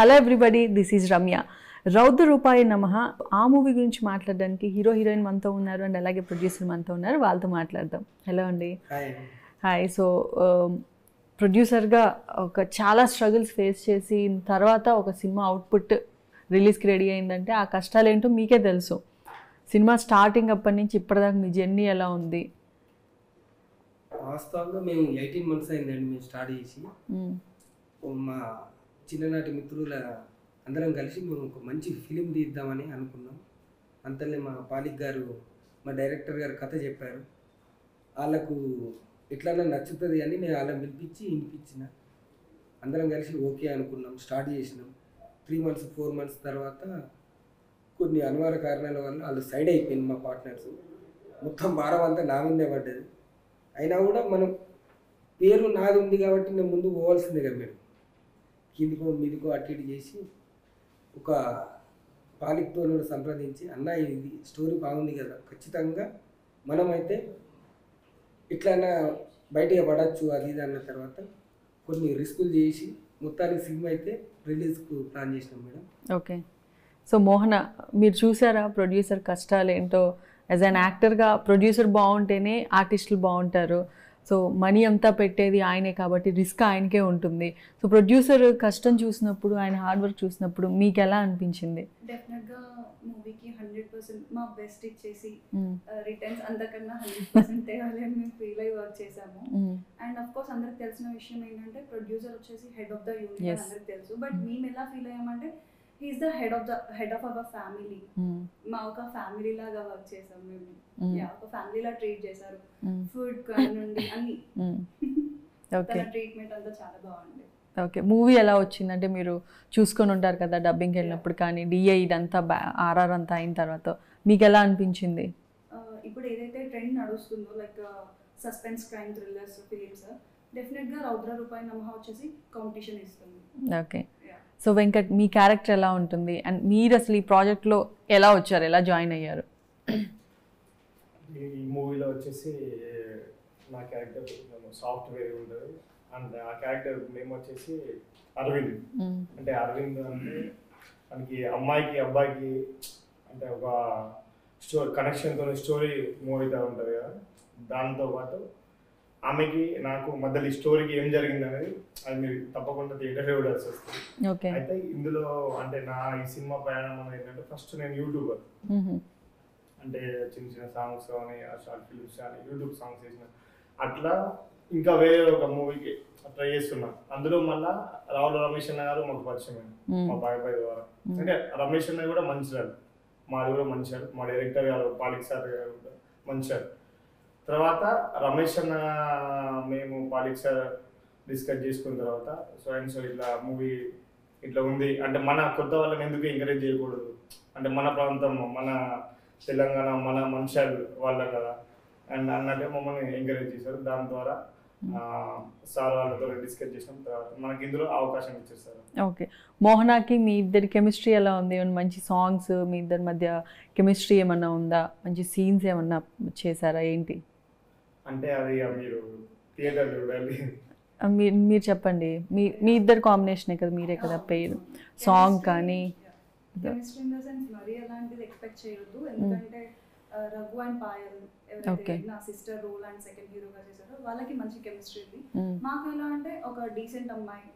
Hello everybody, this is Ramya. రౌద్ర రూపాయి నమః ఆ మూవీ గురించి మాట్లాడడానికి హీరో హీరోయిన్ మనతో ఉన్నారు అండ్ అలాగే ప్రొడ్యూసర్ మనతో ఉన్నారు. వాళ్ళతో మాట్లాడదాం. హలో అండి. హాయ్. సో ప్రొడ్యూసర్గా ఒక చాలా స్ట్రగుల్స్ ఫేస్ చేసి తర్వాత ఒక సినిమా అవుట్పుట్ రిలీజ్కి రెడీ అయిందంటే ఆ కష్టాలు ఏంటో మీకే తెలుసు. సినిమా స్టార్టింగ్ అప్పటి నుంచి ఇప్పటిదాకా మీ జర్నీ ఎలా ఉంది? వాస్తవంగా మేము 18 months అయిందండి మేము స్టార్ట్ చేసి. మా చిన్ననాటి మిత్రుల అందరం కలిసి మేము ఒక మంచి ఫిలిం తీద్దామని అనుకున్నాం. అంతలో మా పాలిక్ గారు, మా డైరెక్టర్ గారు కథ చెప్పారు. వాళ్ళకు ఎట్లన్నా నచ్చుతుంది అని నేను వాళ్ళని పిలిపించి వినిపించిన. అందరం కలిసి ఓకే అనుకున్నాం, స్టార్ట్ చేసినాం. 3 months 4 months తర్వాత కొన్ని అనివార్య కారణాల వల్ల వాళ్ళు సైడ్ అయిపోయింది. మా పార్ట్నర్స్ మొత్తం భారం అంతా నా మీదే పడ్డది. అయినా కూడా మనం పేరు నాది ఉంది కాబట్టి నేను ముందు పోవాల్సిందే కదా. మీరు కిందికో మీదికో అటు ఇటు చేసి ఒక పాలిక్తో సంప్రదించి, అన్న ఇది స్టోరీ బాగుంది కదా, ఖచ్చితంగా మనమైతే ఇట్లన్నా బయటగా పడవచ్చు అది ఇది అన్న తర్వాత కొన్ని రిస్కులు చేసి మొత్తానికి సినిమా అయితే రిలీజ్కు ప్లాన్ చేసినాం మేడం. ఓకే. సో మోహన, మీరు చూసారా ప్రొడ్యూసర్ కష్టాలు ఏంటో? యాజ్ అన్ యాక్టర్గా ప్రొడ్యూసర్ బాగుంటేనే ఆర్టిస్టులు బాగుంటారు. సో మనీ అంతా పెట్టేది ఆయనే కాబట్టి రిస్క్ ఆయనకే ఉంటుంది. సో ప్రొడ్యూసర్ కష్టం చూసినప్పుడు, ఆయన హార్డ్ వర్క్ చూసినప్పుడు మీకు ఎలా అనిపించింది? డెఫినెట్గా మూవీకి 100% మా బెస్ట్ ఇచ్చేసి రిటర్న్స్ అంతకన్నా 100% తేవాలి అని మేము ఫీల్ అయ్యి వర్క్ చేసాము. అండ్ అఫ్ కోర్స్ అందరికి తెలిసిన విషయం ఏంటంటే ప్రొడ్యూసర్ వచ్చేసి హెడ్ ఆఫ్ ద యూనిట్ అందరికి తెలుసు. బట్ మేము ఎలా ఫీల్ అయ్యామంటే he is the head of our family. మా ఒక ఫ్యామిలీ లాగా వర్క్ చేసాం మేము. ఒక ఫ్యామిలీ లా ట్రీట్ చేశారు. ఫుడ్ నుండి అన్ని తన ట్రీట్మెంట్ అంతా చాలా బాగుంది. ఓకే. మూవీ ఎలా వచ్చిందంటే మీరు చూసుకొని ఉంటారు కదా డబ్బింగ్కి వెళ్ళినప్పుడు, కానీ డిఐ ఇదంతా ఆర్ఆర్ అంతా అయిన తర్వాత మీకు ఎలా అనిపించింది? ఇప్పుడు ఏదైతే ట్రెండ్ నడుస్తుందో like suspense, crime, thrillers films, డెఫినెట్గా రౌద్ర రూపాయి నమః వచ్చేసి కాంపిటీషన్ ఇస్తుంది. ఓకే. సో వెంకట్, మీ క్యారెక్టర్ ఎలా ఉంటుంది అండ్ మీరు అసలు ఈ ప్రాజెక్ట్లో ఎలా వచ్చారు, ఎలా జాయిన్ అయ్యారు? ఈ మూవీలో వచ్చేసి నా క్యారెక్టర్ సాఫ్ట్వేర్ ఉంటుంది అండ్ ఆ క్యారెక్టర్ నేమ్ వచ్చేసి అరవింద్. అంటే అరవింద్ అంటే మనకి అమ్మాయికి అబ్బాయికి అంటే ఒక కనెక్షన్తో స్టోరీ మూవ్ అవుతూ ఉంటుంది కదా. దాంతోపాటు ఆమెకి నాకు మధ్యలో ఈ స్టోరీకి ఏం జరిగింది అనేది అది మీరు తప్పకుండా థియేటర్లో చూడాల్సి వస్తుంది. అయితే ఇందులో అంటే నా ఈ సినిమా ప్రయాణం ఏంటంటే ఫస్ట్ నేను యూట్యూబర్, అంటే చిన్న చిన్న సాంగ్స్ కానీ షార్ట్ ఫిల్మ్స్ కానీ యూట్యూబ్ సాంగ్స్ చేసిన అట్లా ఇంకా వేరే ఒక మూవీకి ట్రై చేస్తున్నా. అందులో మళ్ళా రావుల రమేష్ అన్న గారు మాకు పరిచయం మా బాబాయ్ ద్వారా. అంటే రమేష్ అన్న కూడా మంచివాడు, మాది కూడా మంచివాడు, మా డైరెక్టర్ గారు పాలిక్ సార్ గారు మంచివాడు. తర్వాత రమేష్ అన్న మేము పాలిక్ సార్ డిస్కస్ చేసుకున్న తర్వాత సో అండ్ సో ఇట్లా మూవీ ఇట్లా ఉంది అంటే మన కొత్త వాళ్ళని ఎందుకు ఎంకరేజ్ చేయకూడదు, అంటే మన ప్రాంతం మన తెలంగాణ మన మనుషులు వాళ్ళ కదా అండ్ అన్నట్టే మమ్మల్ని ఎంకరేజ్ చేశారు. దాని ద్వారా సార్ వాళ్ళతో డిస్కస్ చేసిన తర్వాత మనకి ఇందులో అవకాశం ఇచ్చేస్తారు. ఓకే. మోహనాకి మీ ఇద్దరి కెమిస్ట్రీ ఎలా ఉంది? మంచి సాంగ్స్ మీ ఇద్దరి మధ్య కెమిస్ట్రీ ఏమన్నా ఉందా? మంచి సీన్స్ ఏమన్నా చేశారా ఏంటి? అంటే అది మీరు థియేటర్ చూడాలి. మీరు చెప్పండి. మీ ఇద్దరు కాంబినేషనే కదా, మీరే కదా పేరు. సాంగ్ కానీ కెమిస్ట్రీ ఇన్ ద సెన్స్ మరీ అలాంటిది ఎక్స్పెక్ట్ చేయొద్దు. ఎందుకంటే రఘు అండ్ పాయల్ ఎవరైతే నా సిస్టర్ రోల్ అండ్ సెకండ్ హీరోగా చేశారో వాళ్ళకి మంచి కెమిస్ట్రీ ఉంది. మాకు ఎలా అంటే ఒక డీసెంట్ అమ్మాయి,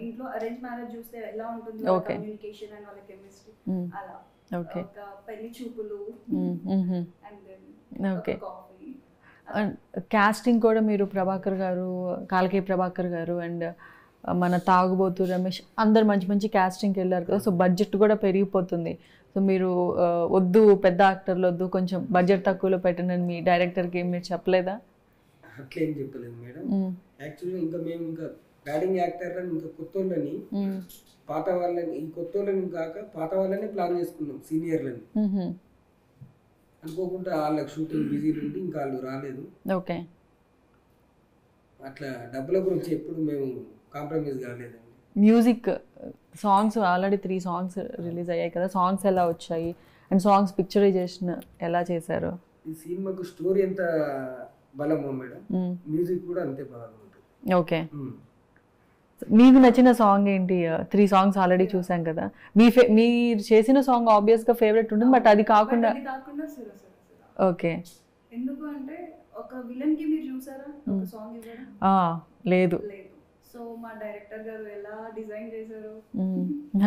ఇంట్లో అరేంజ్ మ్యారేజ్ చూస్తే ఎలా ఉంటుంది కమ్యూనికేషన్ అండ్ వాళ్ళ కెమిస్ట్రీ, అలా ఒక పెళ్లి చూపులు అండ్ దెన్ ఒక కాఫీ. కాస్టింగ్ కూడా మీరు ప్రభాకర్ గారు, కాలకే ప్రభాకర్ గారు అండ్ మన తాగుబోతు రమేష్ అందరు మంచి మంచి కాస్టింగ్కి వెళ్ళారు కదా. సో బడ్జెట్ కూడా పెరిగిపోతుంది. సో మీరు వద్దు పెద్ద యాక్టర్లు వద్దు, కొంచెం బడ్జెట్ తక్కువలో పెట్టండి మీ డైరెక్టర్కి మీరు చెప్పలేదా? అట్లేం చెప్పలేదు మేడం. యాక్చువల్గా ఇంకా మేము ఇంకా బ్యాటింగ్ యాక్టర్లను ఇంకా కొత్త వాళ్ళని పాత వాళ్ళని ఈ కొత్త వాళ్ళని కాక పాత వాళ్ళని ప్లాన్ చేసుకున్నాం సీనియర్లని. అనుకోకుండా వాళ్ళకి షూటింగ్ బిజీలు ఉండి ఇంకా వాళ్ళు రాలేదు. ఓకే. అట్లా డబ్బుల గురించి ఎప్పుడు మేము కాంప్రమైజ్ కాలేదండి. Music songs already 3 songs release అయ్యాయి కదా, సాంగ్స్ ఎలా వచ్చాయి అండ్ సాంగ్స్ పిక్చరైజేషన్ ఎలా చేశారు? ఈ సినిమాకు స్టోరీ ఎంత బలమో మేడం మ్యూజిక్ కూడా అంతే బాగా ఉంటుంది. ఓకే. మీకు నచ్చిన సాంగ్ ఏంటి? 3 సాంగ్స్ ఆల్రెడీ చూసాం కదా. మీరు చేసిన సాంగ్ ఆబ్వియస్గా ఫేవరెట్ ఉంటుంది, బట్ అది కాకుండా సుర. ఓకే. ఎందుకు అంటే ఒక విలన్ కి మీరు చూసారా ఒక సాంగ్ ఇవ్వడం? లేదు. సో మా డైరెక్టర్ గారు ఎలా డిజైన్ చేశారు.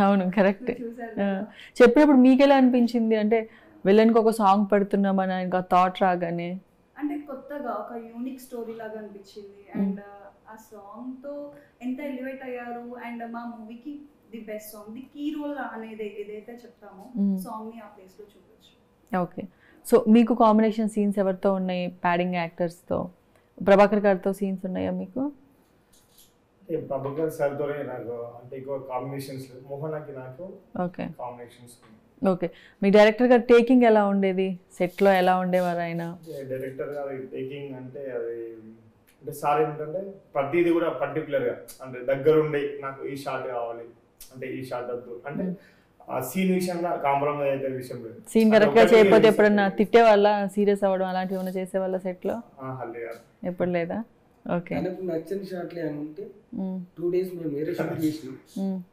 అవును, కరెక్ట్. చూసారు చెప్పినప్పుడు మీకు ఎలా అనిపించింది? అంటే విలన్కి ఒక సాంగ్ పెడుతున్నామని ఇంకా థాట్ రాగానే అంటే కొత్తగా ఒక యూనిక్ స్టోరీ లాగా అనిపించింది. అండ్ ఆ సాంగ్ తో ఎంత ఎలివేట్ అయ్యారు. అండ్ మా మూవీకి the best song, the key role అనేది ఏదైతే చెప్తామో సాంగ్ ని ఆ ప్లేస్ లో చూడొచ్చు. ఓకే. సో మీకు కాంబినేషన్ సీన్స్ ఎవరితో ఉన్నాయి? ప్యాడింగ్ యాక్టర్స్తో. ప్రభాకర్ గారితో సీన్స్ ఉన్నాయా మీకు? ప్రభాకర్ సార్తోనే నాకు అంటే ఎక్కువ కాంబినేషన్స్, మోహనాకి నాకు ఓకే కాంబినేషన్స్. ఓకే. మీ డైరెక్టర్ గారు టేకింగ్ ఎలా ఉండేది? సెట్లో ఎలా ఉండేవారు ఆయన? డైరెక్టర్ గారు టేకింగ్ అంటే అది అంటే సార్ ఏంటంటే ప్రతిదీ కూడా పర్టికులర్గా అంటే దగ్గరుండి నాకు ఈ షాట్ కావాలి అంటే ఈ షాట్ వద్దు అంటే ఆ సీన్ విషయంలో కాంప్రమైజ్ అయితే విషయం లేదు. సీన్ కరెక్ట్గా చేయకపోతే ఎప్పుడన్నా తిట్టే వాళ్ళ, సీరియస్ అవ్వడం అలాంటివి ఏమైనా చేసేవాళ్ళ సెట్లో? ఎప్పుడు లేదా? ఓకే. నాకు నచ్చని షాట్లు అని ఉంటే 2 days మేము వేరే షాట్ చేసినాం,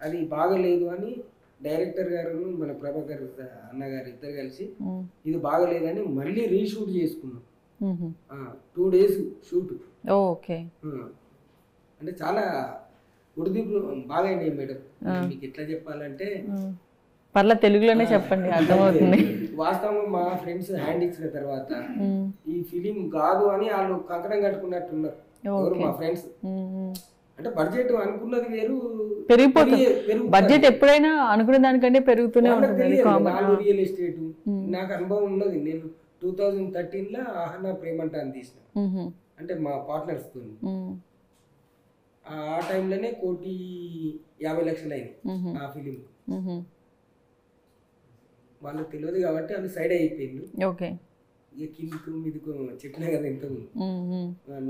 అది బాగలేదు అని డైరెక్టర్ గారు మన ప్రభాకర్ అన్నగారు ఇద్దరు కలిసి ఇది బాగలేదని మళ్ళీ రీషూట్ చేసుకున్నాం. 2 days షూట్. ఓకే. అంటే చాలా ఉడిదిపు బాగా అయినాయి మేడం. మీకు ఎట్లా చెప్పాలంటే పర్లా తెలుగులోనే చెప్పండి, అర్థమవుతుంది. వాస్తవంగా మా ఫ్రెండ్స్ హ్యాండ్ ఇచ్చిన తర్వాత ఈ ఫిలిం కాదు అని వాళ్ళు కంకణం కట్టుకున్నట్టున్నారు ఎవరు మా ఫ్రెండ్స్. అంటే బడ్జెట్ అనుకున్నది వేరు, పెరిగిపోతుంది. బడ్జెట్ ఎప్పుడైనా అనుకునే దానికంటే పెరుగుతూనే ఉంటుంది. రియల్ ఎస్టేట్ నాకు అనుభవం ఉన్నది. నేను 2013లో ఆహనా ప్రేమంట అని తీసిన, అంటే మా పార్ట్నర్స్ తో. ఆ టైంలోనే 1,50,00,000 అయింది ఆ ఫిలిం. వాళ్ళకి తెలియదు కాబట్టి వాళ్ళు సైడ్ అయిపోయింది. ఓకే. ఇక కిందికి మీదకు చెప్పినా కదా ఇంత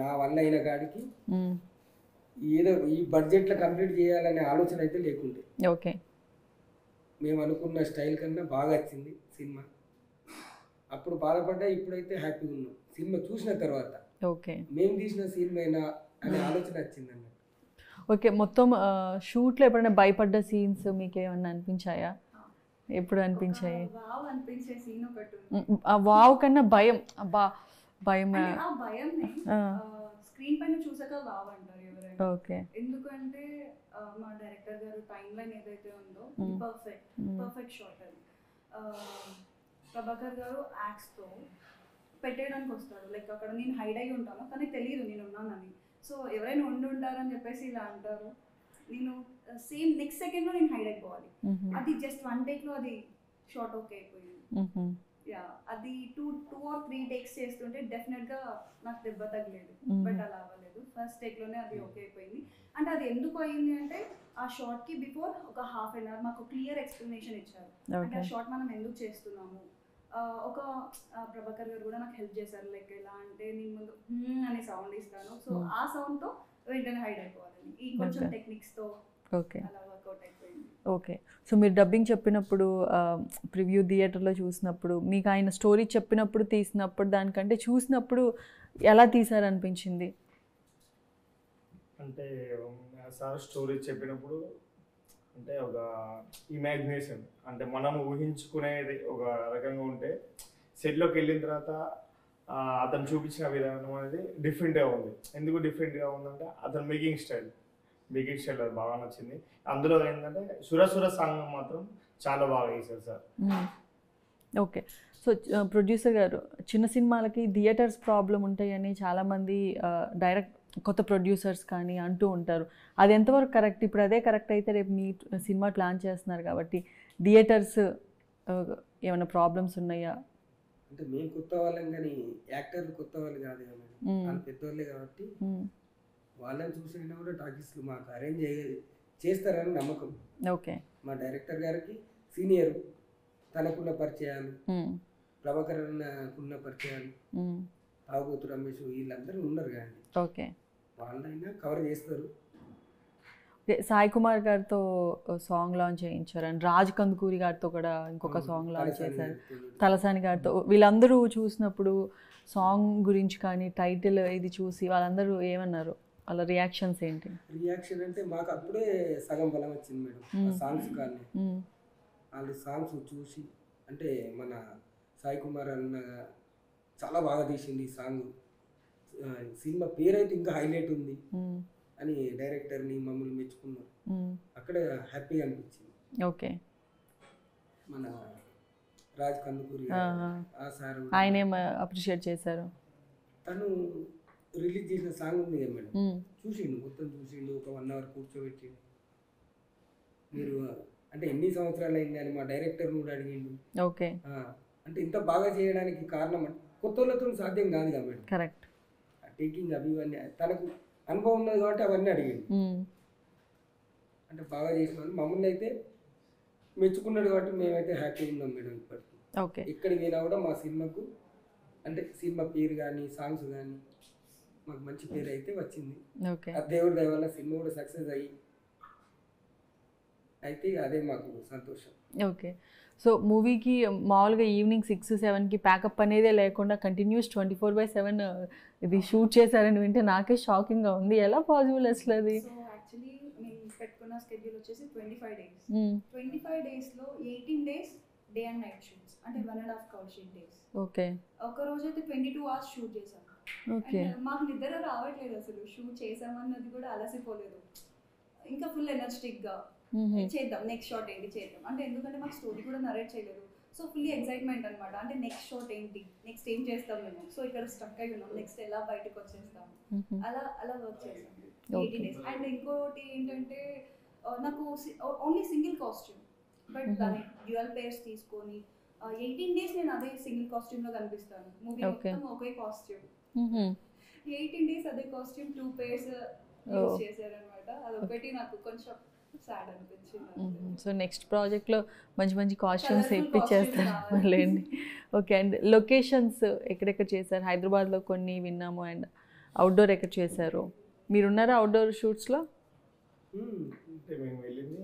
నా వల్ల అయిన కాడికి ఏదో ఈ బడ్జెట్లో కంప్లీట్ చేయాలనే ఆలోచన అయితే లేకుండే. ఓకే. మేము అనుకున్న స్టైల్ కన్నా బాగా వచ్చింది సినిమా. అప్పుడు బాధపడ్డా, ఇప్పుడైతే హ్యాపీగా ఉన్నాం సినిమా చూసిన తర్వాత. ఓకే. మేము తీసిన సినిమా అనే ఆలోచన వచ్చింది అన్నమాట. ఓకే. మొత్తం షూట్లో ఎప్పుడైనా భయపడ్డ సీన్స్ మీకు ఏమన్నా అనిపించాయా? ఎప్పుడు అనిపించాయి? వావ్ కన్నా భయం. భయం స్క్రీన్ పైన చూసాక వావ్ అంటారు ఎవరైనా. ఓకే. ఎందుకంటే మా డైరెక్టర్ గారు టైం లైన్ ఏదైతే ఉందో పర్ఫెక్ట్ షాట్ అది. ప్రభాకర్ గారు యాక్స్ తో పెట్టేయడానికి వస్తాడు. లైక్ అక్కడ నేను హైడ్ అయి ఉంటాను, కానీ తెలియదు నేను ఉన్నానని. సో ఎవరైనా ఉండి ఉంటారని చెప్పేసి ఇలా అంటారు. నేను సేమ్ నెక్స్ట్ సెకండ్ లో నేను హైడ్ అయిపోవాలి. అది జస్ట్ 1 take లో అది షార్ట్ ఓకే అయిపోయింది. యా, అది 2 or 3 takes చేస్తుంటే డెఫినెట్ గా నాకు దెబ్బ తగ్గలేదు. బట్ అలా అవ్వలేదు, ఫస్ట్ టేక్ లోనే అది ఓకే అయిపోయింది. అంటే అది ఎందుకు అయింది అంటే ఆ షార్ట్ కి బిఫోర్ ఒక ½ an hour మాకు క్లియర్ ఎక్స్ప్లెనేషన్ ఇచ్చారు. అంటే ఆ షార్ట్ మనం ఎందుకు చేస్తున్నాము. ఒక ప్రభాకర్ గారు కూడా నాకు హెల్ప్ చేశారు. లైక్ ఎలా అంటే నేను ముందు అనే సౌండ్ ఇస్తాను, సో ఆ సౌండ్ తో వెంటనే హైడ్ అయిపోవాలని ఈ కొంచెం టెక్నిక్స్ తో అలా వర్కౌట్ అయిపోయింది. ఓకే. సో మీరు డబ్బింగ్ చెప్పినప్పుడు, ప్రివ్యూ థియేటర్లో చూసినప్పుడు, మీకు ఆయన స్టోరీ చెప్పినప్పుడు తీసినప్పుడు దానికంటే చూసినప్పుడు ఎలా తీసారనిపించింది? అంటే సార్ స్టోరీ చెప్పినప్పుడు అంటే ఒక ఇమాజినేషన్, అంటే మనం ఊహించుకునేది ఒక రకంగా ఉంటే సెట్లోకి వెళ్ళిన తర్వాత అతను చూపించిన విధానం అనేది డిఫరెంట్గా ఉంది. ఎందుకు డిఫరెంట్గా ఉందంటే అతను మేకింగ్ స్టైల్ అది బాగా నచ్చింది. అందులో ఏంటంటే సురసుర సాంగ్ మాత్రం చాలా బాగా వేశారు సార్. ఓకే. సో ప్రొడ్యూసర్ గారు, చిన్న సినిమాలకి థియేటర్స్ ప్రాబ్లం ఉంటాయని చాలామంది డైరెక్ట్ కొత్త ప్రొడ్యూసర్స్ కానీ అంటూ ఉంటారు. అది ఎంతవరకు కరెక్ట్? ఇప్పుడు అదే కరెక్ట్ అయితే రేపు మీ సినిమా ప్లాన్ చేస్తున్నారు కాబట్టి థియేటర్స్ ఏమైనా ప్రాబ్లమ్స్ ఉన్నాయా? అంటే మేము కొత్త వాళ్ళం కానీ యాక్టర్లు కొత్త వాళ్ళు కాదు కదా, వాళ్ళు పెద్దవాళ్ళే కాబట్టి వాళ్ళని చూసినా కూడా టాకీస్లు మాకు అరేంజ్ చేస్తారని నమ్మకం. ఓకే. మా డైరెక్టర్ గారికి సీనియర్, తనకున్న పరిచయాలు, ప్రభాకర్ అన్నకున్న పరిచయాలు, తాగుతు రమేష్ వీళ్ళందరూ ఉన్నారు కానీ ఓకే వాళ్ళైనా కవర్ చేస్తారు. సాయి కుమార్ గారితో సాంగ్ లాంచ్ చేయించారు అండ్ రాజ్ కందుకూరి గారితో కూడా ఇంకొక సాంగ్ లాంచ్ చేశారు, తలసాని గారితో. వీళ్ళందరూ చూసినప్పుడు సాంగ్ గురించి కానీ టైటిల్ ఇది చూసి వాళ్ళందరూ ఏమన్నారు? అలా రియాక్షన్స్ ఏంటి? రియాక్షన్ అంటే మాకు అప్పుడే సగం బలం వచ్చింది మేడం ఆ సాంగ్స్ కానీ. వాళ్ళు సాంగ్స్ చూసి అంటే మన సాయి కుమార్ అన్న చాలా బాగా తీసింది ఈ సాంగ్, సినిమా పేరైతే ఇంకా హైలైట్ ఉంది అని డైరెక్టర్ని మమ్మల్ని మెచ్చుకున్నారు. అక్కడ హ్యాపీగా అనిపించింది. ఓకే. మన రాజ్ కందుకూరి ఆ సార్ ఆయన అప్రిషియేట్ చేశారు. తను రిలీజ్ చేసిన సాంగ్ ఉంది కదా మేడం, చూసిండు మొత్తం చూసిండు, ఒక 1 hour కూర్చోబెట్టి మీరు అంటే ఎన్ని సంవత్సరాలు అయింది అని మా డైరెక్టర్ కూడా అడిగిండు. ఓకే. అంటే ఇంత బాగా చేయడానికి కారణం అంటే కొత్త వాళ్ళతో సాధ్యం కాదు కదా మేడం. కరెక్ట్. టేకింగ్ అవి ఇవన్నీ తనకు అనుభవం ఉన్నది కాబట్టి అవన్నీ అడిగిండు. అంటే బాగా చేసిన మమ్మల్ని అయితే మెచ్చుకున్నాడు కాబట్టి మేమైతే హ్యాపీగా ఉన్నాం మేడం ఇప్పటికి. ఓకే. ఎక్కడికి పోయినా కూడా మా సినిమాకు అంటే సినిమా పేరు కానీ సాంగ్స్ కానీ మాకు మంచి పేరు అయితే వచ్చింది. ఓకే. ఆ దేవుడి దయ వల్ల సినిమా కూడా సక్సెస్ అయ్యి అయితే అదే మాకు సంతోషం. ఓకే. సో మూవీకి మామూలుగా ఈవినింగ్ 6-7కి ప్యాకప్ అనేదే లేకుండా కంటిన్యూస్ 24/7 ఇది షూట్ చేశారని వింటే నాకే షాకింగ్గా ఉంది. ఎలా పాసిబుల్ అసలు అది? సో యాక్చువల్లీ మేము పెట్టుకున్న స్కెడ్యూల్ వచ్చేసి 25 days. 25 daysలో 18 days day and night shoots, అంటే 1.5 కవర్ షీట్ డేస్. ఓకే. ఒక రోజు అయితే 22 hours షూట్ చేసాం. ఓకే. మాకు నిద్ర రావట్లేదు అసలు, షూట్ చేసామన్నది కూడా అలసిపోలేదు, ఇంకా ఫుల్ ఎనర్జెటిక్గా చేద్దాం, నెక్స్ట్ షాట్ ఏంటి చేద్దాం అంటే, ఎందుకంటే మాకు స్టోరీ కూడా నరేట్ చేయలేదు. సో ఫుల్లీ ఎక్సైట్మెంట్ అనమాట, అంటే నెక్స్ట్ షాట్ ఏంటి, నెక్స్ట్ ఏం చేస్తాం మేము. సో ఇక్కడ స్టక్ అయి ఉన్నాం, నెక్స్ట్ ఎలా బయటకు వచ్చేస్తాం, అలా అలా వర్క్ చేసాం 18 days. అండ్ ఇంకోటి ఏంటంటే నాకు ఓన్లీ సింగిల్ కాస్ట్యూమ్, బట్ దాని డ్యూయల్ పేర్స్ తీసుకొని 18 days నేను అదే సింగిల్ కాస్ట్యూమ్లో కనిపిస్తాను. మూవీ మొత్తం ఒకే కాస్ట్యూమ్, 18 days అదే కాస్ట్యూమ్ 2 pairs యూజ్ చేశారనమాట. అదొకటి నాకు కొంచెం సాడ్ అనిపించింది. సో నెక్స్ట్ ప్రాజెక్ట్లో మంచి మంచి కాస్ట్యూమ్స్ ఇప్పించేస్తారు లేండి. ఓకే. అండ్ లొకేషన్స్ ఎక్కడెక్కడ చేశారు? హైదరాబాద్లో కొన్ని విన్నాము, అండ్ అవుట్డోర్ ఎక్కడ చేశారు? మీరున్నారా అవుట్డోర్ షూట్స్లో? అంటే మేము వెళ్ళింది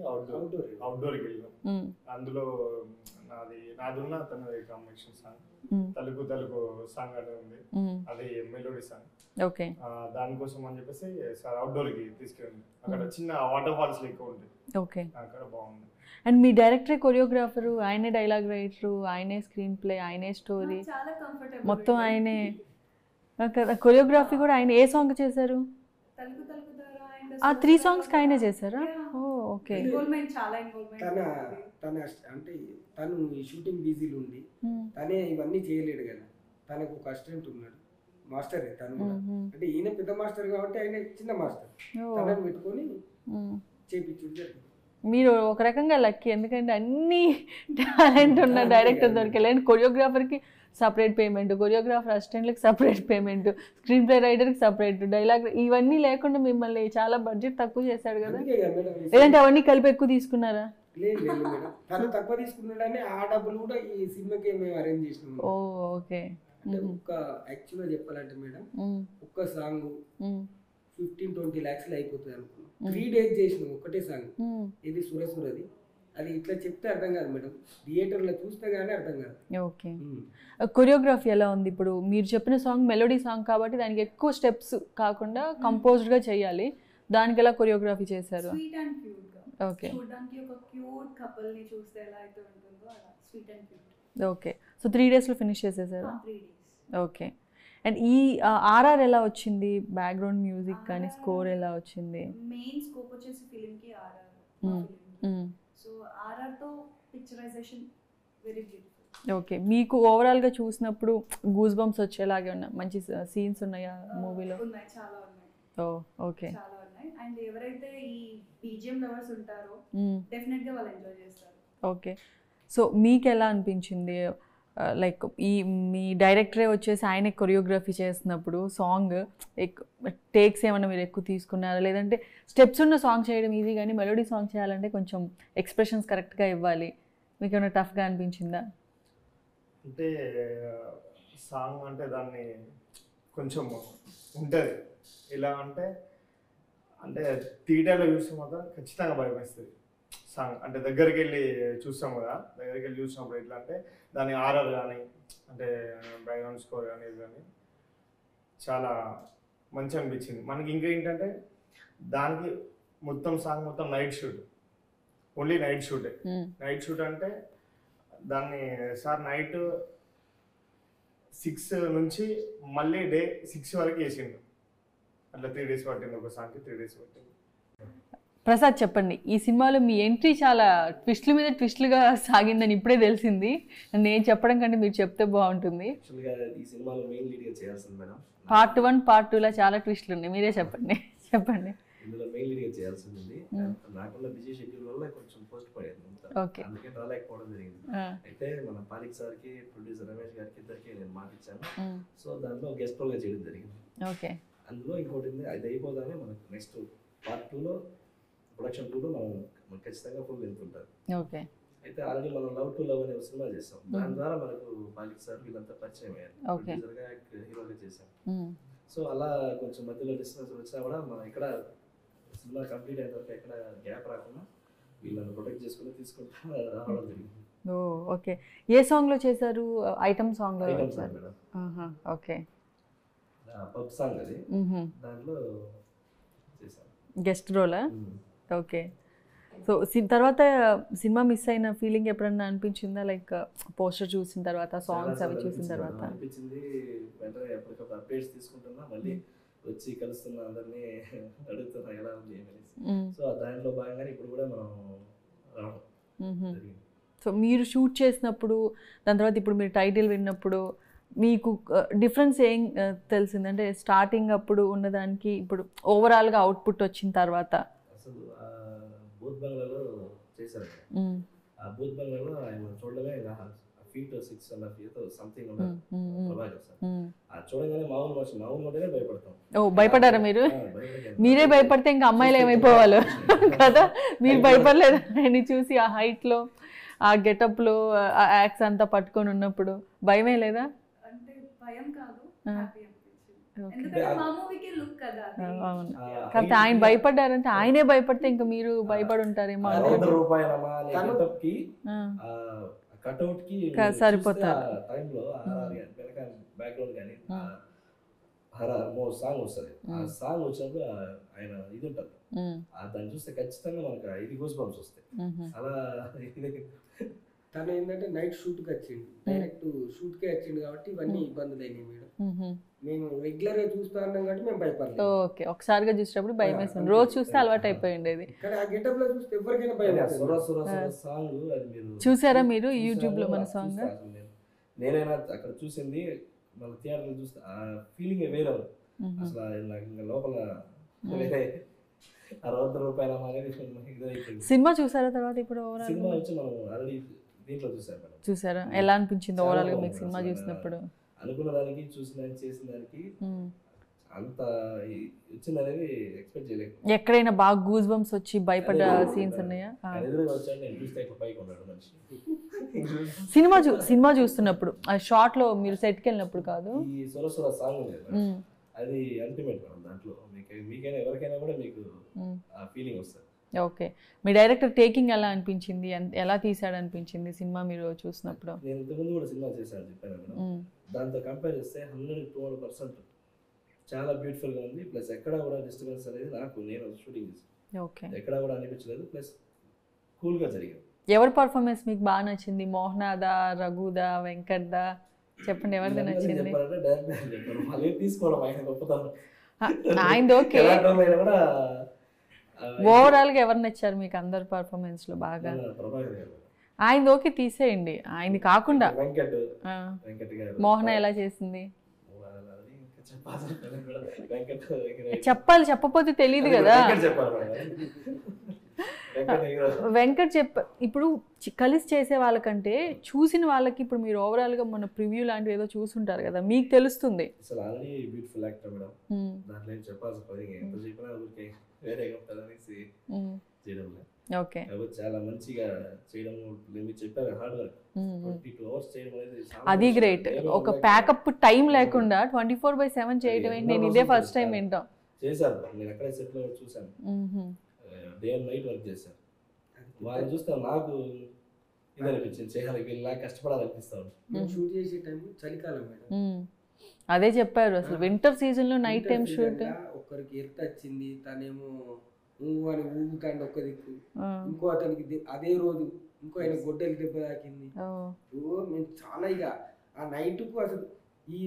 అవుట్డోర్కి వెళ్ళాం. అందులో నాదున్న తనది కాంబినేషన్ సాంగ్ తెలుగు సాంగ్ అనేది ఉంది, అది మెలోడీ సాంగ్. ఓకే. దానికోసం అని చెప్పేసి సార్ అవుట్డోర్కి తీసుకెళ్ళండి, అక్కడ చిన్న వాటర్ ఫాల్స్ ఎక్కువ ఉంటాయి. ఓకే. అక్కడ బాగుంది. అండ్ మీ డైరెక్టరే కొరియోగ్రాఫరు, ఆయనే డైలాగ్ రైటరు, ఆయనే స్క్రీన్ ప్లే, ఆయనే స్టోరీ, చాలా కంఫర్టబుల్ మొత్తం ఆయనే. కొరియోగ్రఫీ కూడా ఆయన ఏ సాంగ్ చేశారు? ఆ 3 songs ఆయనే చేశారా? ఓ ఓకే. ఇన్వాల్వ్మెంట్ చాలా ఇన్వాల్వ్మెంట్. తన అంటే తను ఈ షూటింగ్ బిజీలు ఉండి తనే ఇవన్నీ చేయలేడు కదా, తనకు ఒక అసిస్టెంట్ ఉన్నాడు, మాస్టర్ తను కూడా. అంటే ఈయన పెద్ద మాస్టర్ కాబట్టి ఆయన చిన్న మాస్టర్, తనని పెట్టుకొని చేయించడం జరిగింది. మీరు ఒక రకంగా లక్కీ, ఎందుకంటే అన్ని టాలెంట్ ఉన్న డైరెక్టర్ దొరికెళ్ళండి. కొరియోగ్రాఫర్కి సపరేట్ పేమెంట్, కొరియోగ్రాఫర్ అసిస్టెంట్లకు సపరేట్ పేమెంట్, స్క్రీన్ ప్లే రైటర్కి సపరేట్, డైలాగ్, ఇవన్నీ లేకుండా మిమ్మల్ని చాలా బడ్జెట్ తక్కువ చేశాడు కదా, లేదంటే అవన్నీ కలిపి ఎక్కువ తీసుకున్నారా? లేదు మేడం, తను తక్కువ తీసుకున్నాడని ఆ డబ్బులు కూడా ఈ సినిమాకి మేము అరేంజ్ చేసినాం. ఓ ఓకే. అంటే యాక్చువల్గా చెప్పాలంటే మేడం ఒక్క సాంగ్ 15-20 lakhs అయిపోతుంది అనుకున్నాం. 3 days చేసినాం ఒకటే సాంగ్, ఇది సురసురది. అది ఇట్లా చెప్తే అర్థం కాదు మేడం, థియేటర్లో చూస్తే కానీ అర్థం కాదు. ఓకే. కొరియోగ్రఫీ ఎలా ఉంది? ఇప్పుడు మీరు చెప్పిన సాంగ్ మెలోడీ సాంగ్ కాబట్టి దానికి ఎక్కువ స్టెప్స్ కాకుండా కంపోజ్డ్గా చేయాలి, దానికి ఎలా కొరియోగ్రఫీ చేశారు? స్వీట్ అండ్ క్యూట్ గా. ఓకే. చూడడానికి ఒక క్యూట్ కపుల్ ని చూస్తే ఎలా అయితే ఉంటుందో అలా sweet and cute. Okay. So 3 daysలో ఫినిష్ చేసేసారు? 3 days. ఓకే. అండ్ ఈ ఆర్ఆర్ ఎలా వచ్చింది? బ్యాక్గ్రౌండ్ మ్యూజిక్ కానీ స్కోర్ ఎలా వచ్చింది? మెయిన్ స్కోప్ వచ్చేసి ఫిలింకి ఆర్ఆర్. సో ఆర్ఆర్ తో పిక్చరైజేషన్ వెరీ బ్యూటిఫుల్. ఓకే. మీకు ఓవరాల్గా చూసినప్పుడు గూస్ బంప్స్ వచ్చేలాగే ఉన్నాయి, మంచి సీన్స్ ఉన్నాయా మూవీలో? ఉన్నాయి, చాలా ఉన్నాయి. ఓ ఓకే. చాలా ఉన్నాయి. అండ్ ఎవరైతే ఈ బీజిఎం లవర్స్ ఉంటారో డెఫినెట్ గా వాళ్ళు ఎంజాయ్ చేస్తారు. ఓకే. సో మీకు ఎలా అనిపించింది? లైక్ మీ డైరెక్టరే వచ్చేసి ఆయన కొరియోగ్రఫీ చేస్తున్నప్పుడు సాంగ్ టేక్స్ ఏమన్నా మీరు ఎక్కువ తీసుకున్నారా, లేదంటే స్టెప్స్ ఉన్న సాంగ్ చేయడం ఈజీ కానీ మెలోడీ సాంగ్ చేయాలంటే కొంచెం ఎక్స్ప్రెషన్స్ కరెక్ట్గా ఇవ్వాలి, మీకు ఏమైనా టఫ్గా అనిపించిందా? అంటే సాంగ్ అంటే దాన్ని కొంచెం ఉంటుంది ఎలా అంటే థియేటర్లో చూస్తే మాత్రం ఖచ్చితంగా భయం వేస్తుంది సాంగ్. అంటే దగ్గరికి వెళ్ళి చూస్తాం కదా, దగ్గరికి వెళ్ళి చూసినప్పుడు ఎట్లా అంటే దాని ఆర్ఆర్ కానీ అంటే బ్యాక్గ్రౌండ్ స్కోర్ కానీ ఇది కానీ చాలా మంచిగా అనిపించింది. మనకి ఇంకా ఏంటంటే దానికి మొత్తం సాంగ్ మొత్తం నైట్ షూట్, ఓన్లీ నైట్ షూటే. నైట్ షూట్ అంటే దాన్ని సార్ నైట్ 6 నుంచి మళ్ళీ డే 6 వరకు వేసిండు. అట్లా 3 days పట్టింది, ఒక సాంగ్కి 3 days పట్టింది. ప్రసాద్ చెప్పండి, ఈ సినిమాలో మీ ఎంట్రీ చాలా ట్విస్ట్ల మీద ట్విస్ట్లుగా సాగిందని ఇప్పుడే తెలిసింది. నేను చెప్పడం కంటే మీరు చెప్తే బాగుంటుంది. ఈ సినిమాలో మెయిన్ లీడ్గా చేయాల్సింది మేడం. పార్ట్ 1 పార్ట్ 2లా చాలా ట్విస్ట్లు ఉన్నాయి, మీరే చెప్పండి. ఇందులో మెయిన్ లీడ్గా చేయాల్సింది. నాకున్న బిజీ షెడ్యూల్ వల్ల కొంచెం పోస్ట్ పోయింది, అందుకే రాలేకపోవడం జరిగింది. అయితే మన పాలిక్ సార్కి, ప్రొడ్యూసర్ రమేష్ గారికి ఇద్దరికి నేను మాట ఇచ్చాను. సో దాంట్లో గెస్ట్ రోల్గా చేయడం జరిగింది. అందులో ఇంకోటి అది అయిపోగానే మనకు నెక్స్ట్ పార్ట్ 2లో ప్రొడక్షన్ 2లో మనం ఖచ్చితంగా ఫుల్ వెళ్తుంటారు. అయితే ఆల్రెడీ మనం లవ్ టు లవ్ అనే సినిమా చేసాం. దాని ద్వారా మనకు పాలిక్ సార్ వీళ్ళంతా పరిచయం అయ్యారు, ప్రొడ్యూసర్గా హీరోగా చేసాం. సో అలా కొంచెం మధ్యలో డిస్టర్బెన్స్ వచ్చినా కూడా మనం ఇక్కడ సినిమా కంప్లీట్ అయిన తర్వాత ఎక్కడ గ్యాప్ రాకుండా వీళ్ళని ప్రొటెక్ట్ చేసుకుని తీసుకుంటా రావడం జరిగింది. ఓకే, ఏ సాంగ్లో చేశారు? ఐటమ్ సాంగ్లో. ఓకే, పబ్ సాంగ్ అది, దాంట్లో చేశాను గెస్ట్ రోలా. ఓకే, సో తర్వాత సినిమా మిస్ అయిన ఫీలింగ్ ఎప్పుడన్నా అనిపించిందా? లైక్ పోస్టర్ చూసిన తర్వాత, సాంగ్స్ అవి చూసిన తర్వాత అనిపించింది. వెంటనే ఎప్పటికప్పుడు అప్డేట్స్ తీసుకుంటున్నా, మళ్ళీ వచ్చి కలుస్తున్నా, అందరినీ అడుగుతున్నా ఎలా ఉంది అనేసి. సో దాంట్లో భాగంగానే ఇప్పుడు కూడా మనం రావడం. సో మీరు షూట్ చేసినప్పుడు, దాని తర్వాత ఇప్పుడు మీరు టైటిల్ విన్నప్పుడు మీకు డిఫరెన్స్ ఏం తెలిసింది? అంటే స్టార్టింగ్ అప్పుడు ఉన్నదానికి ఇప్పుడు ఓవరాల్గా అవుట్పుట్ వచ్చిన తర్వాత. అసలు బూత్ బంగ్లాలో చేశారు. ఆ బూత్ బంగ్లాలో ఆయన చూడడమే ఫీట్ 6.5 years సంథింగ్ ఉన్నారు ప్రభాకర్ సార్. ఆ చూడగానే మామూలుగానే భయపడతాం. భయపడ్డారా మీరు? మీరే భయపడితే ఇంకా అమ్మాయిలు ఏమైపోవాలి కదా. మీరు భయపడలేదు ఆయన చూసి? ఆ హైట్లో, ఆ గెటప్లో, ఆ యాక్స్ అంతా పట్టుకొని ఉన్నప్పుడు భయమే లేదా? అంటే భయం కాదు, హ్యాపీ అనిపించింది. ఎందుకంటే మా మూవీకి లుక్ కదా. అవును, కాబట్టి ఆయన భయపడ్డారంటే ఆయనే భయపడితే ఇంకా మీరు భయపడి ఉంటారేమో. కట్అవుట్ కి సరిపోతారు టైంలో వెనక బ్యాక్గ్రౌండ్ కానీ సాంగ్ వస్తుంది. ఆ సాంగ్ వచ్చినప్పుడు ఆయన ఇది ఉంటుంది, దాన్ని చూస్తే ఖచ్చితంగా మనకు ఇది గూస్ బంప్స్ వస్తాయి. అలా తను ఏంటంటే నైట్ షూట్కి వచ్చిండు, డైరెక్ట్ షూట్కే వచ్చిండు కాబట్టి ఇవన్నీ ఇబ్బందులు అయినాయి మేడం. మేము రెగ్యులర్గా చూస్తా ఉన్నాం కాబట్టి మేము భయపడలేదు. ఓకే, ఒకసారిగా చూసేటప్పుడు భయం వేస్తుంది, రోజు చూస్తే అలవాటు అయిపోయింది. కానీ ఆ గెటప్ లో చూస్తే ఎవరికైనా భయం. సాంగ్ అది మీరు చూసారా మీరు యూట్యూబ్ లో మన సాంగ్? నేనైనా అక్కడ చూసింది, మన థియేటర్లో చూస్తే ఆ ఫీలింగ్ వేరే. అసలు నాకు ఇంకా లోపల సినిమా చూసారా తర్వాత? ఇప్పుడు సినిమా వచ్చి మనం ఆల్రెడీ దీంట్లో చూసారా? ఎలా అనిపించింది ఓవరాల్ గా మీకు సినిమా చూసినప్పుడు? అనుకున్న దానికి, చూసిన దానికి, చేసిన దానికి అంత వచ్చింది అనేది ఎక్స్పెక్ట్ చేయలేదు. ఎక్కడైనా బాగా గూస్ బంప్స్ వచ్చి భయపడ్డ సీన్స్ ఉన్నాయా? ఎదురుగా వచ్చాడు, నేను చూస్తే ఇట్లా పైకి ఉన్నాడు మనిషి. సినిమా చూస్తున్నప్పుడు ఆ షార్ట్ లో మీరు సెట్కి వెళ్ళినప్పుడు కాదు, ఈ సొరసొర సాంగ్ ఉంది అది అల్టిమేట్ మేడం. దాంట్లో మీకైనా ఎవరికైనా కూడా మీకు ఆ ఫీలింగ్ వస్తుంది. ఓకే, మీ డైరెక్టర్ టేకింగ్ ఎలా అనిపించింది? ఎలా తీసాడు అనిపించింది సినిమా మీరు చూసినప్పుడు? నేను ఇంతకుముందు కూడా సినిమా చేశాను చెప్పాను మేడం. దాంతో కంపేర్ చేస్తే 100-200% చాలా బ్యూటిఫుల్గా ఉంది. ప్లస్ ఎక్కడ కూడా డిస్టర్బెన్స్ అనేది నేను షూటింగ్ చేశాను, ఎక్కడ కూడా అనిపించలేదు. ప్లస్ కూల్గా జరిగింది. ఎవరి పర్ఫార్మెన్స్ మీకు బాగా నచ్చింది? మోహనాదా, రఘుదా, వెంకట్దా? చెప్పండి, ఎవరిది నచ్చింది? ఆయనది ఓకే, ఓవరాల్ గా ఎవరు నచ్చారు మీకు అందరు పర్ఫార్మెన్స్ లో బాగా? ఆయనది ఓకే, తీసేయండి. ఆయనది కాకుండా మోహన ఎలా చేసింది చెప్పాలి, చెప్పకపోతే తెలియదు కదా. వెంకట్ ఇప్పుడు కలిసి చేసే వాళ్ళకంటే చూసిన వాళ్ళకి, ఇప్పుడు మీరు ఓవరాల్ గా మన ప్రివ్యూ లాంటివి ఏదో చూసుంటారు కదా, మీకు తెలుస్తుంది. ఓకే, చాలా మంచిగా చేయడం మీరు చెప్పారు, హార్డ్ వర్క్. 22 hours చేయడం అనేది అది గ్రేట్. ఒక ప్యాకప్ టైం లేకుండా 24/7 చేయడం ఏంటి? నేను ఇదే ఫస్ట్ టైం వింటాం. చేశారు, నేను అక్కడే సెట్ లో చూసాను. డే అండ్ నైట్ వర్క్ చేశారు. వాళ్ళని చూస్తే నాకు ఇది అనిపించింది, చేయాలి, వీళ్ళ కష్టపడాలనిపిస్తాను. షూట్ చేసే టైం చలికాలం మేడం, అదే చెప్పారు అసలు వింటర్ సీజన్లో నైట్ టైం షూట్. ఒక్కరికి ఎర్త్ వచ్చింది, తనేమో ఊగు అని ఊగుతాండి ఒక్క దిక్కు, ఇంకో అతనికి అదే రోజు ఇంకో ఆయన గొడ్డలి దెబ్బ తాకింది. మేము చాలా ఇక ఆ నైట్కు అసలు ఈ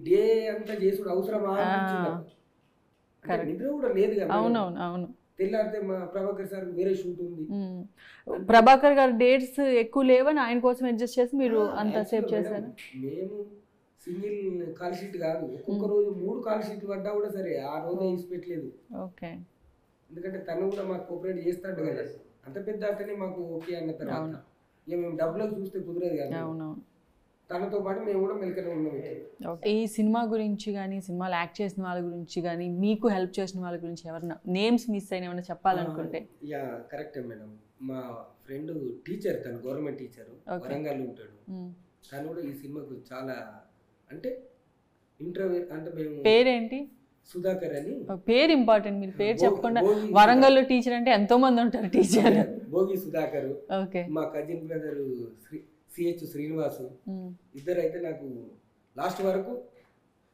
డే అంతా చేసుడు అవసరమా అనిపించింది. నిద్ర కూడా లేదు కదా. అవునవును అవును. తెల్లారితే మా ప్రభాకర్ సార్ వేరే షూట్ ఉంది. ప్రభాకర్ గారు డేట్స్ ఎక్కువ లేవని ఆయన కోసం అడ్జస్ట్ చేసి మీరు అంత సేవ్ చేశారు. మేము సింగిల్ కాల్ షీట్ కాదు, ఒక్కొక్క రోజు 3 కాల్ షీట్లు పడ్డా కూడా సరే ఆ రోజు వేసి పెట్టలేదు. ఓకే. ఎందుకంటే తను కూడా మాకు కోఆపరేట్ చేస్తాడు కదా, అంత పెద్ద అతనే మాకు ఓకే అన్న తర్వాత ఇక మేము డబ్బులకు చూస్తే కుదరదు కదా. అవునవును. తనతో పాటు మేము కూడా మెలకనే ఉన్నాం. ఈ సినిమా గురించి కానీ సినిమాలు యాక్ట్ చేసిన వాళ్ళ గురించి కానీ మీకు హెల్ప్ చేసిన వాళ్ళ గురించి ఎవరైనా నేమ్స్ మిస్ అయిన ఏమైనా చెప్పాలనుకుంటే? యా కరెక్టే మేడం. మా ఫ్రెండ్ టీచర్, తను గవర్నమెంట్ టీచర్, వరంగల్ ఉంటాడు. తను కూడా ఈ సినిమాకు చాలా అంటే ఇంటర్వ్యూ అంటే మేము. పేరేంటి? సుధాకర్ అని. పేరు ఇంపార్టెంట్, మీరు పేరు చెప్పకుండా. వరంగల్లో టీచర్ అంటే ఎంతో మంది ఉంటారు టీచర్. భోగి సుధాకర్. ఓకే. మా కజిన్ బ్రదర్ సిహెచ్ శ్రీనివాసు. ఇద్దరు అయితే నాకు లాస్ట్ వరకు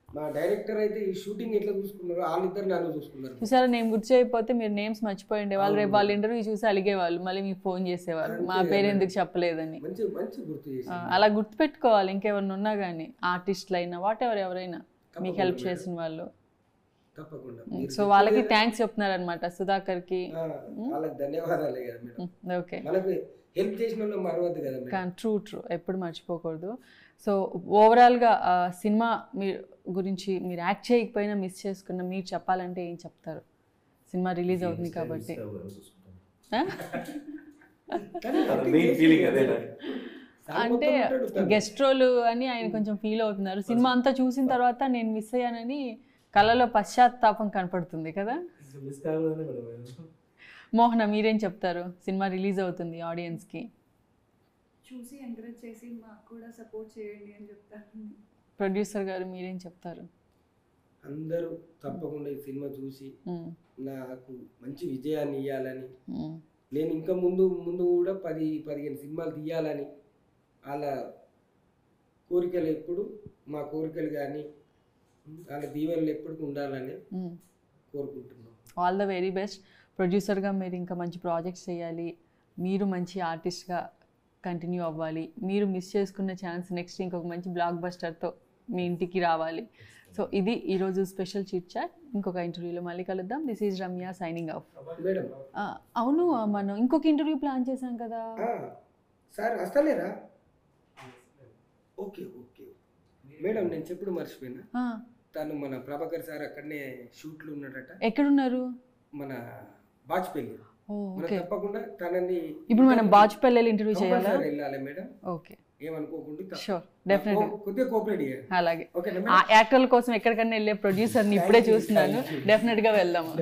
మా డైరెక్టర్ అయితే ఈ షూటింగ్ ఎట్లా చూసుకున్నారు, వాళ్ళిద్దరు నన్ను చూసుకున్నారు. చూసారా, నేను గుర్తు చేయకపోతే మీరు నేమ్స్ మర్చిపోయిండే వాళ్ళు. రేపు వాళ్ళ ఇంటర్వ్యూ చూసి అలిగేవాళ్ళు, మళ్ళీ మీకు ఫోన్ చేసేవాళ్ళు మా పేరు ఎందుకు చెప్పలేదని. మంచి గుర్తు చేసి అలా గుర్తుపెట్టుకోవాలి. ఇంకెవరిని ఉన్నా కానీ ఆర్టిస్టులు అయినా వాట్ ఎవర్ ఎవరైనా మీకు హెల్ప్ చేసిన వాళ్ళు తప్పకుండా. సో వాళ్ళకి థ్యాంక్స్ చెప్తున్నారు అనమాట, సుధాకర్కి. వాళ్ళకి ధన్యవాదాలే కదా మేడం. ఓకే. మనకు హెల్ప్ చేసిన వాళ్ళు మరవద్దు కదా మేడం. ట్రూ ఎప్పుడు మర్చిపోకూడదు. సో ఓవరాల్గా సినిమా గురించి మీరు యాక్ట్ చేయకపోయినా మిస్ చేసుకున్న మీరు చెప్పాలంటే ఏం చెప్తారు? సినిమా రిలీజ్ అవుతుంది కాబట్టి. అంటే గెస్ట్ రోల్ అని ఆయన కొంచెం ఫీల్ అవుతున్నారు. సినిమా అంతా చూసిన తర్వాత నేను మిస్ అయ్యానని కళ్ళలో పశ్చాత్తాపం కనపడుతుంది కదా. మోహన, మీరేం చెప్తారు? సినిమా రిలీజ్ అవుతుంది, ఆడియన్స్కి చూసి ఎంకరేజ్ చేసి మాకు కూడా సపోర్ట్ చేయండి అని చెప్తాను. ప్రొడ్యూసర్ గారు మీరేం చెప్తారు? అందరూ తప్పకుండా ఈ సినిమా చూసి నాకు మంచి విజయాన్ని ఇవ్వాలని, నేను ఇంకా ముందు కూడా 10-15 సినిమాలు తీయాలని వాళ్ళ కోరికలు ఎప్పుడు, మా కోరికలు కానీ వాళ్ళ దీవెనలు ఎప్పటికీ ఉండాలని కోరుకుంటున్నాం. All the very best. ప్రొడ్యూసర్గా మీరు ఇంకా మంచి ప్రాజెక్ట్స్ చేయాలి, మీరు మంచి ఆర్టిస్ట్గా కంటిన్యూ అవ్వాలి, మీరు మిస్ చేసుకున్న ఛాన్స్ నెక్స్ట్ ఇంకొక మంచి బ్లాక్ బస్టర్తో మీ ఇంటికి రావాలి. సో ఇది ఈరోజు స్పెషల్ చిట్ చాట్. ఇంకొక ఇంటర్వ్యూలో మళ్ళీ కలుద్దాం. This is Ramya signing off. అవును, మనం ఇంకొక ఇంటర్వ్యూ ప్లాన్ చేశాం కదా సార్. వస్తలేరా? ఓకే మేడం, నేను చెప్పుడు మర్చిపోయినా. తను మన ప్రభాకర్ సార్ అక్కడనే షూట్లు ఉన్నాడట. ఎక్కడున్నారు? మన బాజ్పల్లి. తప్పకుండా తనని ఇప్పుడు మనం బాజ్పల్లి ఇంటర్వ్యూ చేయాలా? వెళ్ళాలి మేడం. ఓకే, ఏమనుకోకుండా. షూర్, డెఫినెట్గా కొద్దిగా కోఆపరేట్ చేయాలి. అలాగే. యాక్టర్ల కోసం ఎక్కడికన్నా వెళ్ళే ప్రొడ్యూసర్ని ఇప్పుడే చూస్తున్నాను, డెఫినెట్గా వెళ్దాము.